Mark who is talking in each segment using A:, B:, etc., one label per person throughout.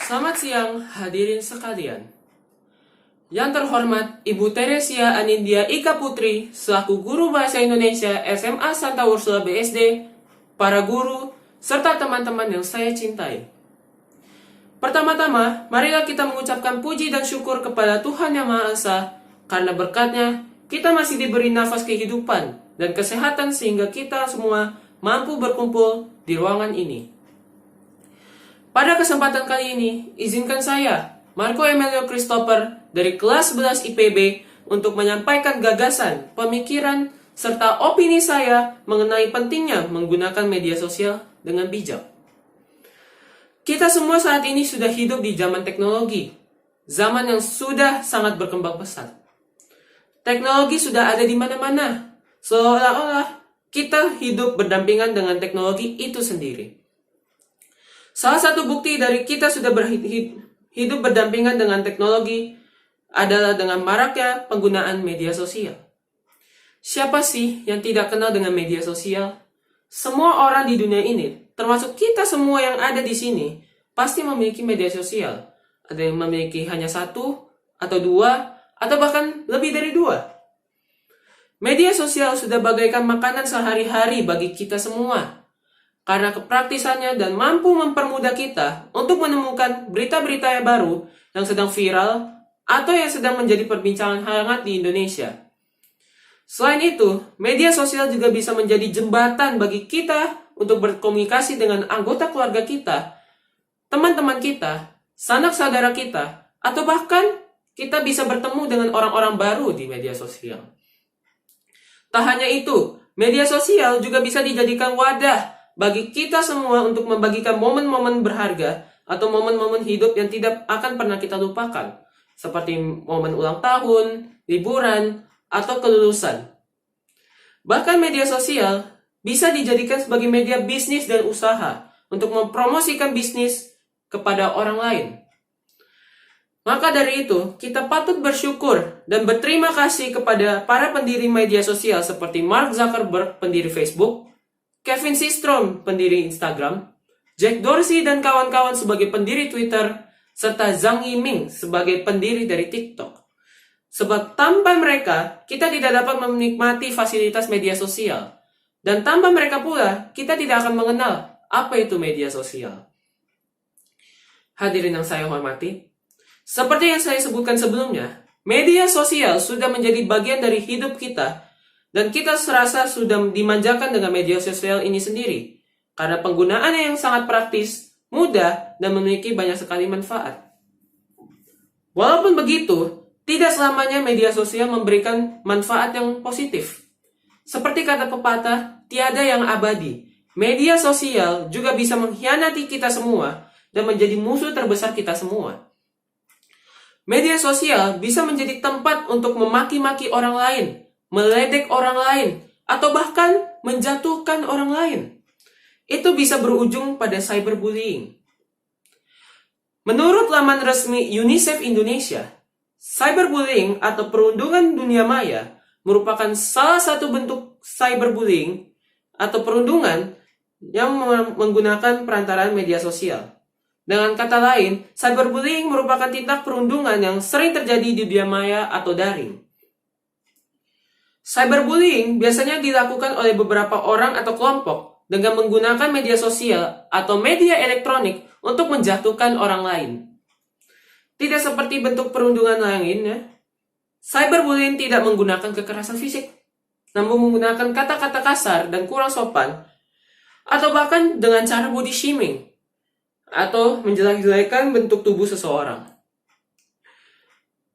A: Selamat siang, hadirin sekalian. Yang terhormat Ibu Teresia Anindya Ika Putri, selaku Guru Bahasa Indonesia SMA Santa Ursula BSD, para guru, serta teman-teman yang saya cintai. Pertama-tama, marilah kita mengucapkan puji dan syukur kepada Tuhan Yang Maha Esa, karena berkatnya kita masih diberi nafas kehidupan dan kesehatan sehingga kita semua mampu berkumpul di ruangan ini. Pada kesempatan kali ini, izinkan saya, Marco Emilio Christopher, dari kelas 11 IPB, untuk menyampaikan gagasan, pemikiran, serta opini saya mengenai pentingnya menggunakan media sosial dengan bijak. Kita semua saat ini sudah hidup di zaman teknologi, zaman yang sudah sangat berkembang pesat. Teknologi sudah ada di mana-mana, seolah-olah kita hidup berdampingan dengan teknologi itu sendiri. Salah satu bukti dari kita sudah hidup berdampingan dengan teknologi adalah dengan maraknya penggunaan media sosial. Siapa sih yang tidak kenal dengan media sosial? Semua orang di dunia ini, termasuk kita semua yang ada di sini, pasti memiliki media sosial. Ada yang memiliki hanya satu, atau dua, atau bahkan lebih dari dua. Media sosial sudah bagaikan makanan sehari-hari bagi kita semua, karena kepraktisannya dan mampu mempermudah kita untuk menemukan berita-berita yang baru yang sedang viral atau yang sedang menjadi perbincangan hangat di Indonesia. Selain itu, media sosial juga bisa menjadi jembatan bagi kita untuk berkomunikasi dengan anggota keluarga kita, teman-teman kita, sanak saudara kita, atau bahkan kita bisa bertemu dengan orang-orang baru di media sosial. Tak hanya itu, media sosial juga bisa dijadikan wadah bagi kita semua untuk membagikan momen-momen berharga atau momen-momen hidup yang tidak akan pernah kita lupakan, seperti momen ulang tahun, liburan, atau kelulusan. Bahkan media sosial bisa dijadikan sebagai media bisnis dan usaha untuk mempromosikan bisnis kepada orang lain. Maka dari itu, kita patut bersyukur dan berterima kasih kepada para pendiri media sosial seperti Mark Zuckerberg, pendiri Facebook, Kevin Systrom, pendiri Instagram, Jack Dorsey dan kawan-kawan sebagai pendiri Twitter, serta Zhang Yiming sebagai pendiri dari TikTok. Sebab tanpa mereka, kita tidak dapat menikmati fasilitas media sosial. Dan tanpa mereka pula, kita tidak akan mengenal apa itu media sosial. Hadirin yang saya hormati, seperti yang saya sebutkan sebelumnya, media sosial sudah menjadi bagian dari hidup kita. Dan kita serasa sudah dimanjakan dengan media sosial ini sendiri. Karena penggunaannya yang sangat praktis, mudah, dan memiliki banyak sekali manfaat. Walaupun begitu, tidak selamanya media sosial memberikan manfaat yang positif. Seperti kata pepatah, tiada yang abadi. Media sosial juga bisa mengkhianati kita semua dan menjadi musuh terbesar kita semua. Media sosial bisa menjadi tempat untuk memaki-maki orang lain, meledek orang lain, atau bahkan menjatuhkan orang lain. Itu bisa berujung pada cyberbullying. Menurut laman resmi UNICEF Indonesia, cyberbullying atau perundungan dunia maya merupakan salah satu bentuk cyberbullying atau perundungan yang menggunakan perantaraan media sosial. Dengan kata lain, cyberbullying merupakan tindak perundungan yang sering terjadi di dunia maya atau daring. Cyberbullying biasanya dilakukan oleh beberapa orang atau kelompok dengan menggunakan media sosial atau media elektronik untuk menjatuhkan orang lain. Tidak seperti bentuk perundungan lainnya, cyberbullying tidak menggunakan kekerasan fisik, namun menggunakan kata-kata kasar dan kurang sopan, atau bahkan dengan cara body shaming, atau menjelek-jelekan bentuk tubuh seseorang.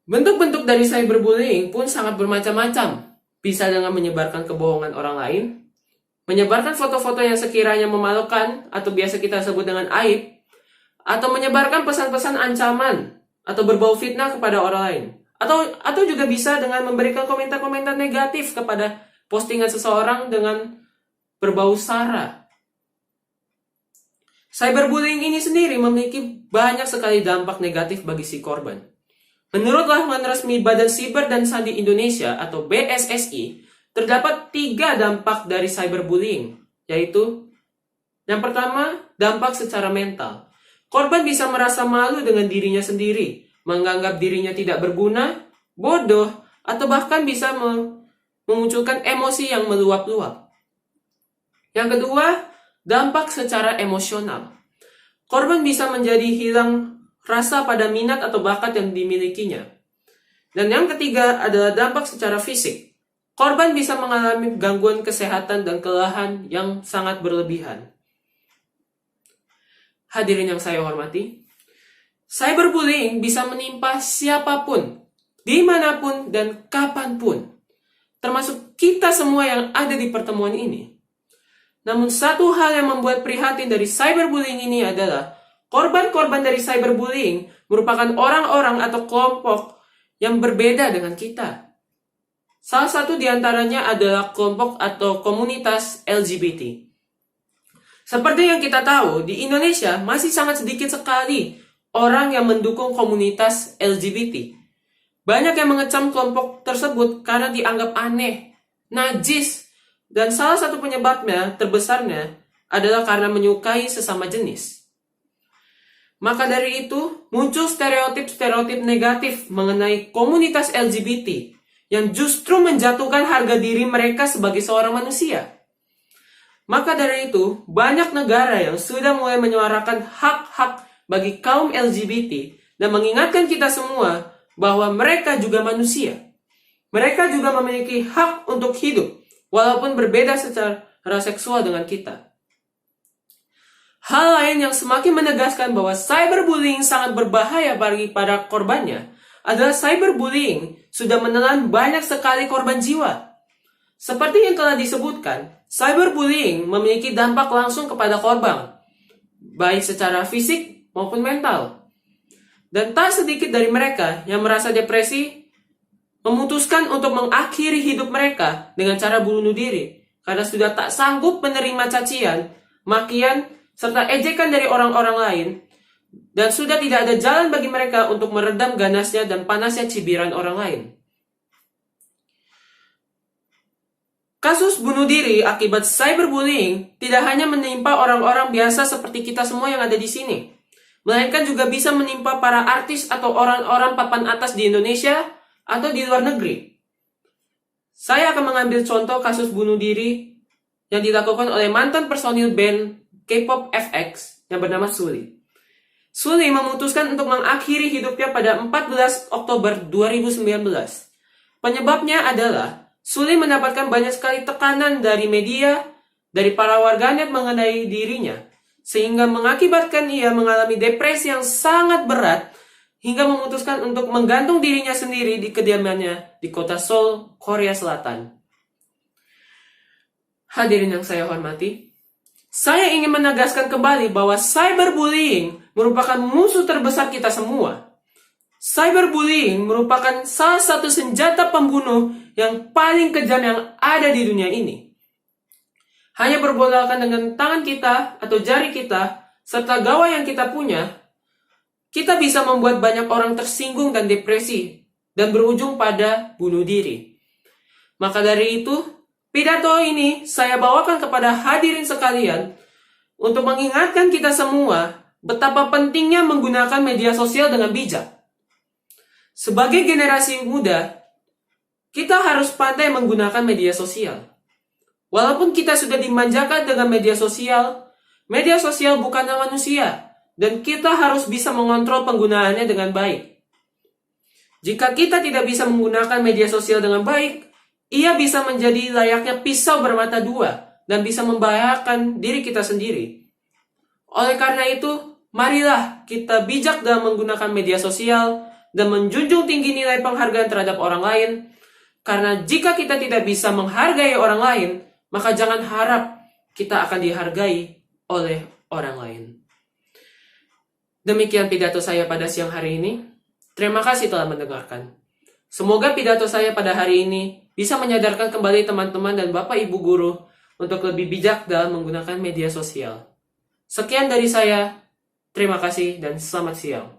A: Bentuk-bentuk dari cyberbullying pun sangat bermacam-macam. Bisa dengan menyebarkan kebohongan orang lain, menyebarkan foto-foto yang sekiranya memalukan atau biasa kita sebut dengan aib, atau menyebarkan pesan-pesan ancaman atau berbau fitnah kepada orang lain, atau juga bisa dengan memberikan komentar-komentar negatif kepada postingan seseorang dengan berbau sara. Cyberbullying ini sendiri memiliki banyak sekali dampak negatif bagi si korban. Menurut laman resmi Badan Siber dan Sandi Indonesia atau BSSI, terdapat 3 dampak dari cyberbullying, yaitu yang pertama, dampak secara mental. korban bisa merasa malu dengan dirinya sendiri, menganggap dirinya tidak berguna, bodoh, atau bahkan bisa memunculkan emosi yang meluap-luap. Yang kedua, dampak secara emosional. Korban bisa menjadi hilang rasa pada minat atau bakat yang dimilikinya. Dan yang ketiga adalah dampak secara fisik. Korban bisa mengalami gangguan kesehatan dan kelelahan yang sangat berlebihan. Hadirin yang saya hormati, cyberbullying bisa menimpa siapapun, dimanapun dan kapanpun, termasuk kita semua yang ada di pertemuan ini. Namun satu hal yang membuat prihatin dari cyberbullying ini adalah korban-korban dari cyberbullying merupakan orang-orang atau kelompok yang berbeda dengan kita. Salah satu di antaranya adalah kelompok atau komunitas LGBT. Seperti yang kita tahu, di Indonesia masih sangat sedikit sekali orang yang mendukung komunitas LGBT. Banyak yang mengecam kelompok tersebut karena dianggap aneh, najis, dan salah satu penyebabnya terbesarnya adalah karena menyukai sesama jenis. Maka dari itu, muncul stereotip-stereotip negatif mengenai komunitas LGBT yang justru menjatuhkan harga diri mereka sebagai seorang manusia. Maka dari itu, banyak negara yang sudah mulai menyuarakan hak-hak bagi kaum LGBT dan mengingatkan kita semua bahwa mereka juga manusia. Mereka juga memiliki hak untuk hidup, walaupun berbeda secara seksual dengan kita. Hal lain yang semakin menegaskan bahwa cyberbullying sangat berbahaya bagi para korbannya adalah cyberbullying sudah menelan banyak sekali korban jiwa. Seperti yang telah disebutkan, cyberbullying memiliki dampak langsung kepada korban, baik secara fisik maupun mental. Dan tak sedikit dari mereka yang merasa depresi memutuskan untuk mengakhiri hidup mereka dengan cara bunuh diri karena sudah tak sanggup menerima cacian, makian, serta ejekan dari orang-orang lain, dan sudah tidak ada jalan bagi mereka untuk meredam ganasnya dan panasnya cibiran orang lain. Kasus bunuh diri akibat cyberbullying tidak hanya menimpa orang-orang biasa seperti kita semua yang ada di sini, melainkan juga bisa menimpa para artis atau orang-orang papan atas di Indonesia atau di luar negeri. Saya akan mengambil contoh kasus bunuh diri yang dilakukan oleh mantan personil band K-pop FX yang bernama Sulli. Sulli memutuskan untuk mengakhiri hidupnya pada 14 Oktober 2019. Penyebabnya adalah Sulli mendapatkan banyak sekali tekanan dari media, dari para warganet mengenai dirinya, sehingga mengakibatkan ia mengalami depresi yang sangat berat, hingga memutuskan untuk menggantung dirinya sendiri di kediamannya di kota Seoul, Korea Selatan. Hadirin yang saya hormati, saya ingin menegaskan kembali bahwa cyberbullying merupakan musuh terbesar kita semua. Cyberbullying merupakan salah satu senjata pembunuh yang paling kejam yang ada di dunia ini. Hanya bermodalkan dengan tangan kita atau jari kita, serta gawai yang kita punya, kita bisa membuat banyak orang tersinggung dan depresi, dan berujung pada bunuh diri. Maka dari itu, pidato ini saya bawakan kepada hadirin sekalian untuk mengingatkan kita semua betapa pentingnya menggunakan media sosial dengan bijak. Sebagai generasi muda, kita harus pandai menggunakan media sosial. Walaupun kita sudah dimanjakan dengan media sosial bukanlah manusia, dan kita harus bisa mengontrol penggunaannya dengan baik. Jika kita tidak bisa menggunakan media sosial dengan baik, ia bisa menjadi layaknya pisau bermata dua dan bisa membahayakan diri kita sendiri. Oleh karena itu, marilah kita bijak dalam menggunakan media sosial dan menjunjung tinggi nilai penghargaan terhadap orang lain. Karena jika kita tidak bisa menghargai orang lain, maka jangan harap kita akan dihargai oleh orang lain. Demikian pidato saya pada siang hari ini. Terima kasih telah mendengarkan. Semoga pidato saya pada hari ini bisa menyadarkan kembali teman-teman dan Bapak Ibu guru untuk lebih bijak dalam menggunakan media sosial. Sekian dari saya. Terima kasih dan selamat siang.